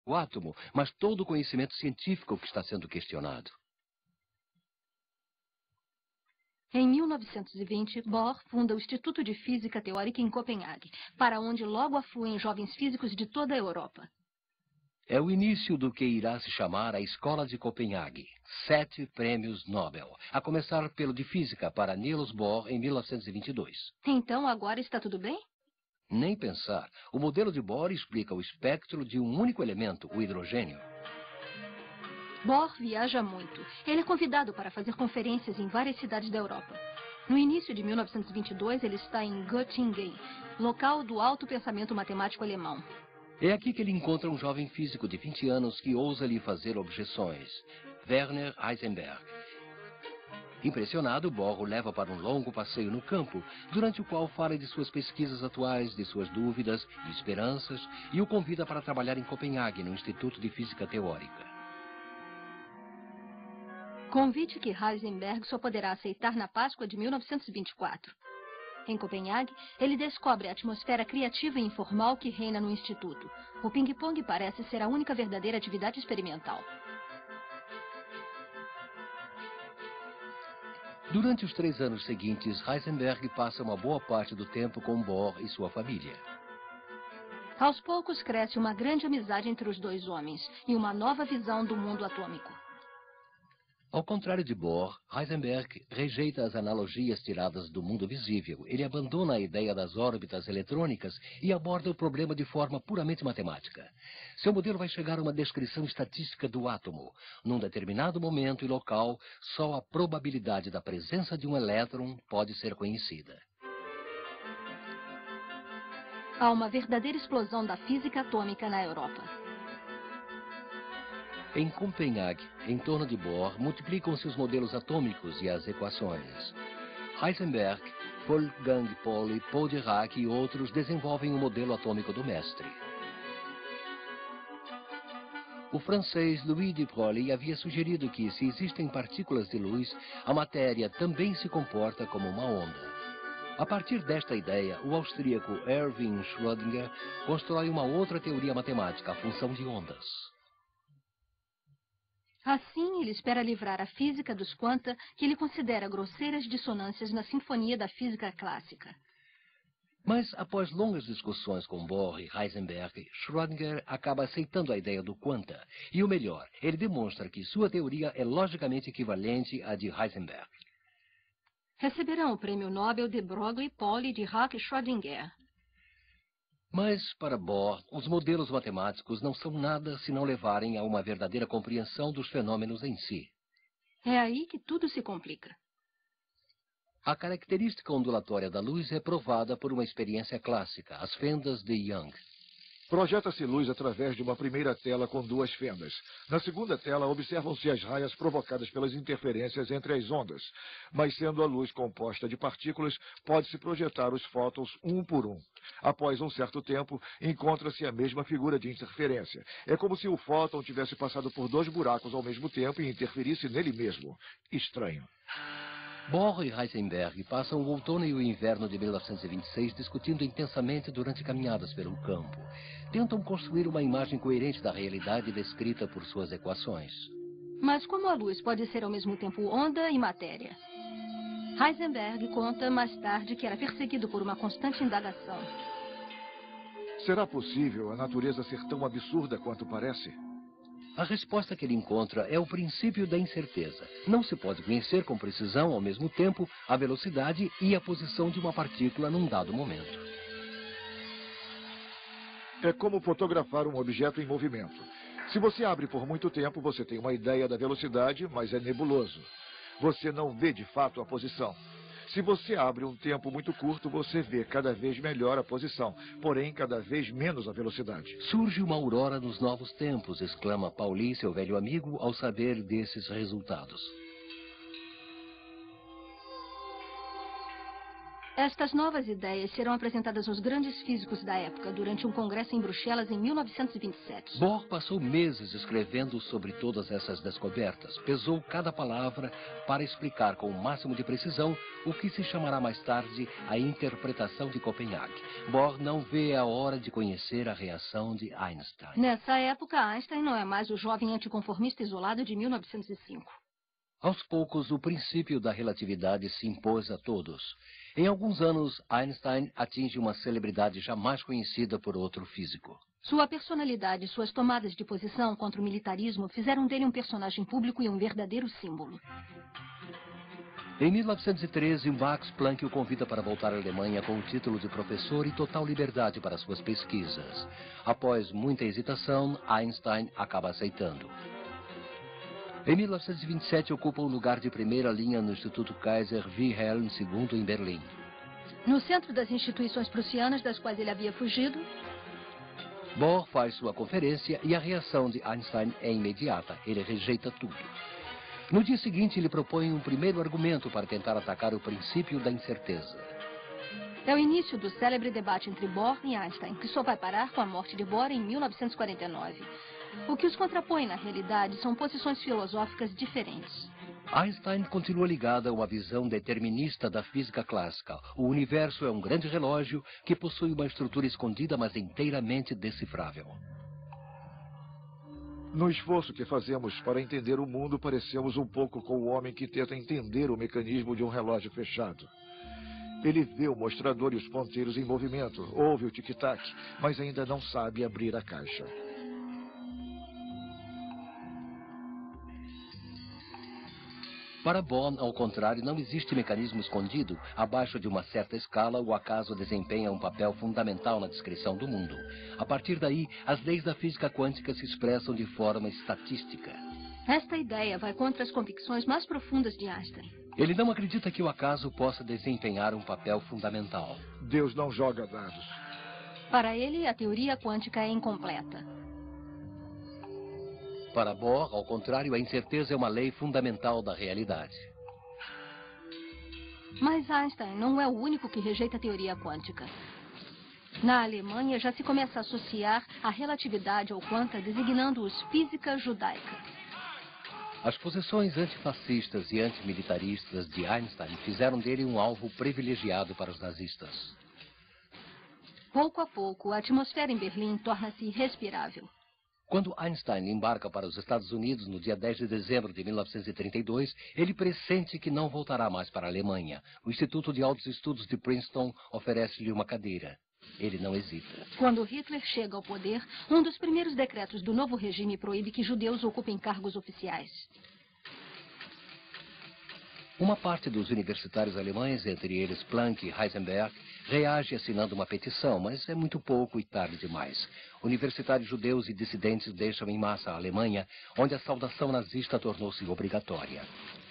o átomo, mas todo o conhecimento científico que está sendo questionado. Em 1920, Bohr funda o Instituto de Física Teórica em Copenhague, para onde logo afluem jovens físicos de toda a Europa. É o início do que irá se chamar a Escola de Copenhague. 7 prêmios Nobel, a começar pelo de Física para Niels Bohr em 1922. Então agora está tudo bem? Nem pensar. O modelo de Bohr explica o espectro de um único elemento, o hidrogênio. Bohr viaja muito. Ele é convidado para fazer conferências em várias cidades da Europa. No início de 1922, ele está em Göttingen, local do alto pensamento matemático alemão. É aqui que ele encontra um jovem físico de 20 anos que ousa lhe fazer objeções, Werner Heisenberg. Impressionado, Bohr o leva para um longo passeio no campo, durante o qual fala de suas pesquisas atuais, de suas dúvidas e esperanças, e o convida para trabalhar em Copenhague, no Instituto de Física Teórica. Convite que Heisenberg só poderá aceitar na Páscoa de 1924. Em Copenhague, ele descobre a atmosfera criativa e informal que reina no Instituto. O ping-pong parece ser a única verdadeira atividade experimental. Durante os 3 anos seguintes, Heisenberg passa uma boa parte do tempo com Bohr e sua família. Aos poucos cresce uma grande amizade entre os dois homens e uma nova visão do mundo atômico. Ao contrário de Bohr, Heisenberg rejeita as analogias tiradas do mundo visível. Ele abandona a ideia das órbitas eletrônicas e aborda o problema de forma puramente matemática. Seu modelo vai chegar a uma descrição estatística do átomo. Num determinado momento e local, só a probabilidade da presença de um elétron pode ser conhecida. Há uma verdadeira explosão da física atômica na Europa. Em Copenhague, em torno de Bohr, multiplicam-se os modelos atômicos e as equações. Heisenberg, Wolfgang Pauli, Paul Dirac e outros desenvolvem o modelo atômico do mestre. O francês Louis de Broglie havia sugerido que, se existem partículas de luz, a matéria também se comporta como uma onda. A partir desta ideia, o austríaco Erwin Schrödinger constrói uma outra teoria matemática, a função de ondas. Assim, ele espera livrar a física dos quanta, que ele considera grosseiras dissonâncias na sinfonia da física clássica. Mas, após longas discussões com Bohr e Heisenberg, Schrödinger acaba aceitando a ideia do quanta. E o melhor, ele demonstra que sua teoria é logicamente equivalente à de Heisenberg. Receberão o prêmio Nobel de Broglie, Pauli, Dirac e Schrödinger. Mas, para Bohr, os modelos matemáticos não são nada se não levarem a uma verdadeira compreensão dos fenômenos em si. É aí que tudo se complica. A característica ondulatória da luz é provada por uma experiência clássica, as fendas de Young. Projeta-se luz através de uma primeira tela com 2 fendas. Na segunda tela, observam-se as raias provocadas pelas interferências entre as ondas. Mas, sendo a luz composta de partículas, pode-se projetar os fótons um por um. Após um certo tempo, encontra-se a mesma figura de interferência. É como se o fóton tivesse passado por 2 buracos ao mesmo tempo e interferisse nele mesmo. Estranho. Bohr e Heisenberg passam o outono e o inverno de 1926 discutindo intensamente durante caminhadas pelo campo. Tentam construir uma imagem coerente da realidade descrita por suas equações. Mas como a luz pode ser ao mesmo tempo onda e matéria? Heisenberg conta mais tarde que era perseguido por uma constante indagação. Será possível a natureza ser tão absurda quanto parece? A resposta que ele encontra é o princípio da incerteza. Não se pode conhecer com precisão, ao mesmo tempo, a velocidade e a posição de uma partícula num dado momento. É como fotografar um objeto em movimento. Se você abre por muito tempo, você tem uma ideia da velocidade, mas é nebuloso. Você não vê de fato a posição. Se você abre um tempo muito curto, você vê cada vez melhor a posição, porém cada vez menos a velocidade. Surge uma aurora nos novos tempos, exclama Pauli, seu velho amigo, ao saber desses resultados. Estas novas ideias serão apresentadas aos grandes físicos da época durante um congresso em Bruxelas em 1927. Bohr passou meses escrevendo sobre todas essas descobertas. Pesou cada palavra para explicar com o máximo de precisão o que se chamará mais tarde a interpretação de Copenhague. Bohr não vê a hora de conhecer a reação de Einstein. Nessa época, Einstein não é mais o jovem anticonformista isolado de 1905. Aos poucos, o princípio da relatividade se impôs a todos. Em alguns anos, Einstein atinge uma celebridade jamais conhecida por outro físico. Sua personalidade e suas tomadas de posição contra o militarismo fizeram dele um personagem público e um verdadeiro símbolo. Em 1913, Max Planck o convida para voltar à Alemanha com o título de professor e total liberdade para suas pesquisas. Após muita hesitação, Einstein acaba aceitando. Em 1927, ocupa um lugar de primeira linha no Instituto Kaiser Wilhelm II em Berlim. No centro das instituições prussianas das quais ele havia fugido, Bohr faz sua conferência e a reação de Einstein é imediata. Ele rejeita tudo. No dia seguinte, ele propõe um primeiro argumento para tentar atacar o princípio da incerteza. É o início do célebre debate entre Bohr e Einstein, que só vai parar com a morte de Bohr em 1949. O que os contrapõe, na realidade, são posições filosóficas diferentes. Einstein continua ligado a uma visão determinista da física clássica. O universo é um grande relógio que possui uma estrutura escondida, mas inteiramente decifrável. No esforço que fazemos para entender o mundo, parecemos um pouco com o homem que tenta entender o mecanismo de um relógio fechado. Ele vê o mostrador e os ponteiros em movimento, ouve o tic-tac, mas ainda não sabe abrir a caixa. Para Bohr, ao contrário, não existe mecanismo escondido. Abaixo de uma certa escala, o acaso desempenha um papel fundamental na descrição do mundo. A partir daí, as leis da física quântica se expressam de forma estatística. Esta ideia vai contra as convicções mais profundas de Einstein. Ele não acredita que o acaso possa desempenhar um papel fundamental. Deus não joga dados. Para ele, a teoria quântica é incompleta. Para Bohr, ao contrário, a incerteza é uma lei fundamental da realidade. Mas Einstein não é o único que rejeita a teoria quântica. Na Alemanha, já se começa a associar a relatividade ao quanta, designando-os física judaica. As posições antifascistas e antimilitaristas de Einstein fizeram dele um alvo privilegiado para os nazistas. Pouco a pouco, a atmosfera em Berlim torna-se irrespirável. Quando Einstein embarca para os Estados Unidos no dia 10 de dezembro de 1932, ele pressente que não voltará mais para a Alemanha. O Instituto de Altos Estudos de Princeton oferece-lhe uma cadeira. Ele não hesita. Quando Hitler chega ao poder, um dos primeiros decretos do novo regime proíbe que judeus ocupem cargos oficiais. Uma parte dos universitários alemães, entre eles Planck e Heisenberg, reage assinando uma petição, mas é muito pouco e tarde demais. Universitários judeus e dissidentes deixam em massa a Alemanha, onde a saudação nazista tornou-se obrigatória.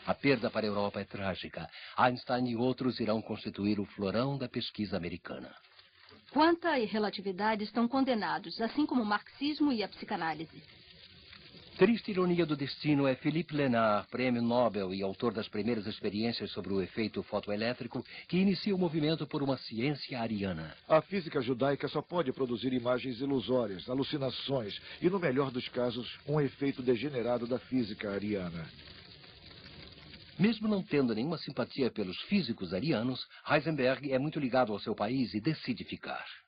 A perda para a Europa é trágica. Einstein e outros irão constituir o florão da pesquisa americana. Quanta e relatividade estão condenados, assim como o marxismo e a psicanálise. Triste ironia do destino é Philippe Lenard, prêmio Nobel e autor das primeiras experiências sobre o efeito fotoelétrico, que inicia o movimento por uma ciência ariana. A física judaica só pode produzir imagens ilusórias, alucinações e, no melhor dos casos, um efeito degenerado da física ariana. Mesmo não tendo nenhuma simpatia pelos físicos arianos, Heisenberg é muito ligado ao seu país e decide ficar.